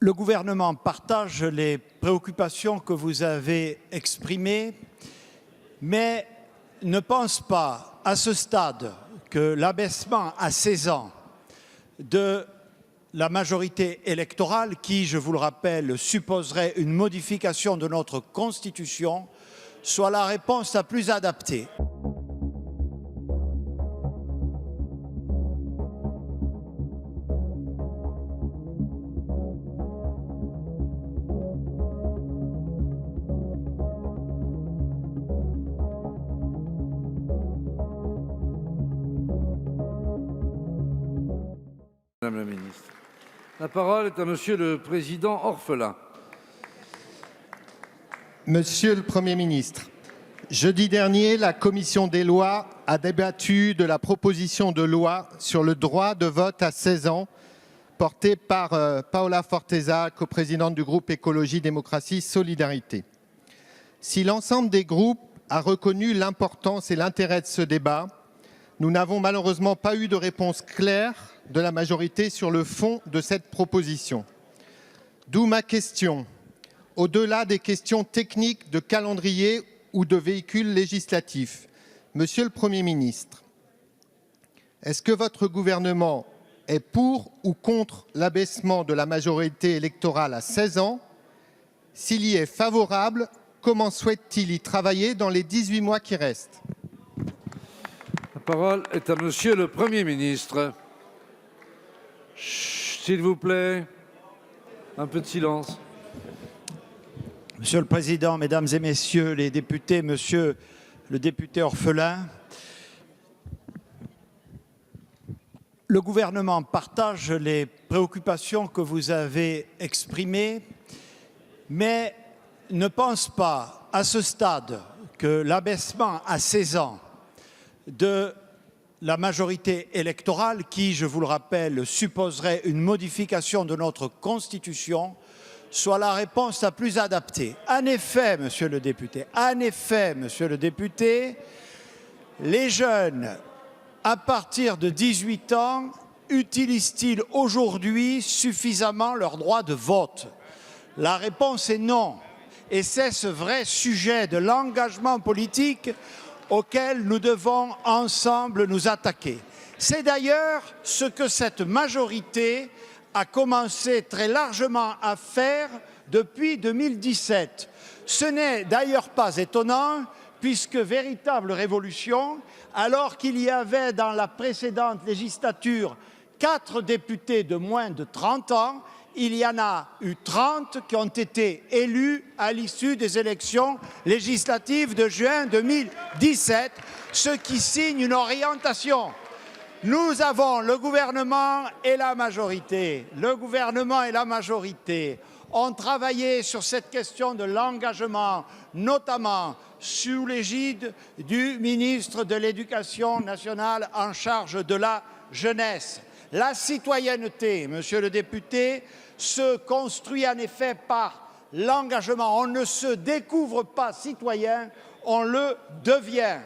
Le gouvernement partage les préoccupations que vous avez exprimées, mais ne pense pas à ce stade que l'abaissement à 16 ans de la majorité électorale, qui, je vous le rappelle, supposerait une modification de notre Constitution, soit la réponse la plus adaptée. Madame la ministre. La parole est à Monsieur le Président Orphelin. Monsieur le Premier ministre, jeudi dernier, la Commission des lois a débattu de la proposition de loi sur le droit de vote à 16 ans, portée par Paola Forteza, coprésidente du groupe Écologie, Démocratie, Solidarité. Si l'ensemble des groupes a reconnu l'importance et l'intérêt de ce débat, nous n'avons malheureusement pas eu de réponse claire de la majorité sur le fond de cette proposition. D'où ma question. Au-delà des questions techniques de calendrier ou de véhicules législatifs, Monsieur le Premier ministre, est-ce que votre gouvernement est pour ou contre l'abaissement de la majorité électorale à 16 ans? S'il y est favorable, comment souhaite-t-il y travailler dans les 18 mois qui restent? La parole est à Monsieur le Premier ministre. S'il vous plaît, un peu de silence. Monsieur le Président, Mesdames et Messieurs les députés, Monsieur le député Orphelin, le gouvernement partage les préoccupations que vous avez exprimées, mais ne pense pas à ce stade que l'abaissement à 16 ans de la majorité électorale, qui, je vous le rappelle, supposerait une modification de notre Constitution, soit la réponse la plus adaptée. En effet, monsieur le député, les jeunes à partir de 18 ans utilisent-ils aujourd'hui suffisamment leur droit de vote? La réponse est non. Et c'est ce vrai sujet de l'engagement politique auquel nous devons ensemble nous attaquer. C'est d'ailleurs ce que cette majorité a commencé très largement à faire depuis 2017. Ce n'est d'ailleurs pas étonnant, puisque véritable révolution, alors qu'il y avait dans la précédente législature 4 députés de moins de 30 ans, il y en a eu 30 qui ont été élus à l'issue des élections législatives de juin 2017, ce qui signe une orientation. Nous avons le gouvernement et la majorité. Le gouvernement et la majorité ont travaillé sur cette question de l'engagement, notamment sous l'égide du ministre de l'Éducation nationale en charge de la jeunesse. La citoyenneté, monsieur le député, se construit en effet par l'engagement. On ne se découvre pas citoyen, on le devient.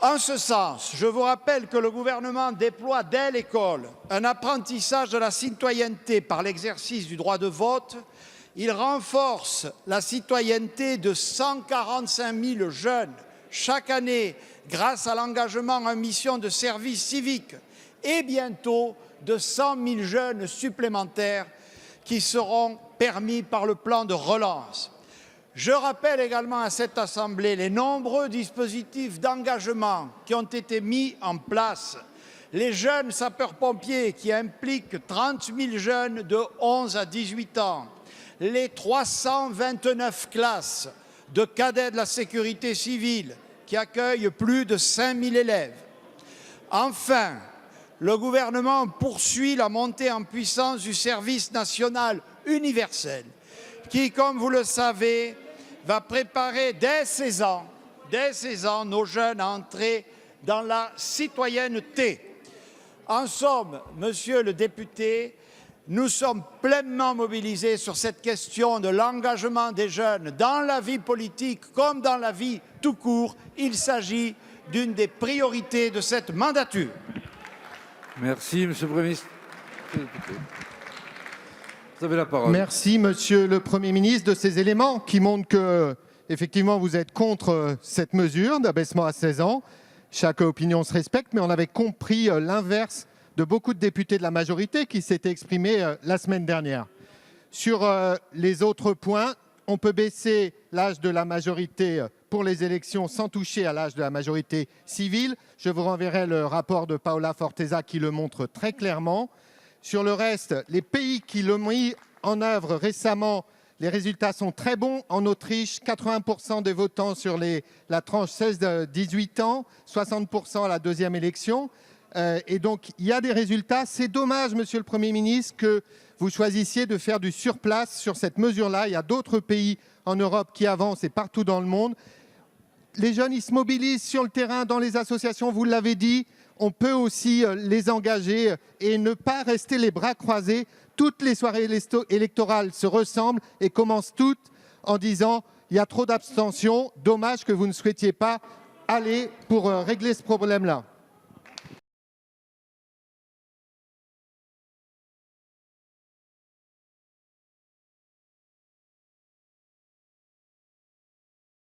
En ce sens, je vous rappelle que le gouvernement déploie dès l'école un apprentissage de la citoyenneté par l'exercice du droit de vote. Il renforce la citoyenneté de 145 000 jeunes chaque année grâce à l'engagement en mission de service civique et bientôt de 100 000 jeunes supplémentaires qui seront permis par le plan de relance. Je rappelle également à cette Assemblée les nombreux dispositifs d'engagement qui ont été mis en place. Les jeunes sapeurs-pompiers qui impliquent 30 000 jeunes de 11 à 18 ans, les 329 classes de cadets de la sécurité civile qui accueillent plus de 5 000 élèves. Enfin, le gouvernement poursuit la montée en puissance du service national universel qui, comme vous le savez, va préparer dès 16 ans nos jeunes à entrer dans la citoyenneté. En somme, monsieur le député, nous sommes pleinement mobilisés sur cette question de l'engagement des jeunes dans la vie politique comme dans la vie tout court. Il s'agit d'une des priorités de cette mandature. Merci, monsieur le Premier ministre. Vous avez la parole. Merci, Monsieur le Premier ministre, de ces éléments qui montrent que, effectivement, vous êtes contre cette mesure d'abaissement à 16 ans. Chaque opinion se respecte, mais on avait compris l'inverse de beaucoup de députés de la majorité qui s'étaient exprimés la semaine dernière. Sur les autres points, on peut baisser l'âge de la majorité pour les élections sans toucher à l'âge de la majorité civile. Je vous renverrai le rapport de Paola Forteza qui le montre très clairement. Sur le reste, les pays qui l'ont mis en œuvre récemment, les résultats sont très bons. En Autriche, 80% des votants sur la tranche 16-18 ans, 60% à la deuxième élection. Et donc, il y a des résultats. C'est dommage, Monsieur le Premier ministre, que vous choisissiez de faire du surplace sur cette mesure-là. Il y a d'autres pays en Europe qui avancent et partout dans le monde. Les jeunes, ils se mobilisent sur le terrain, dans les associations, vous l'avez dit. On peut aussi les engager et ne pas rester les bras croisés. Toutes les soirées électorales se ressemblent et commencent toutes en disant « il y a trop d'abstention, dommage que vous ne souhaitiez pas aller pour régler ce problème-là ».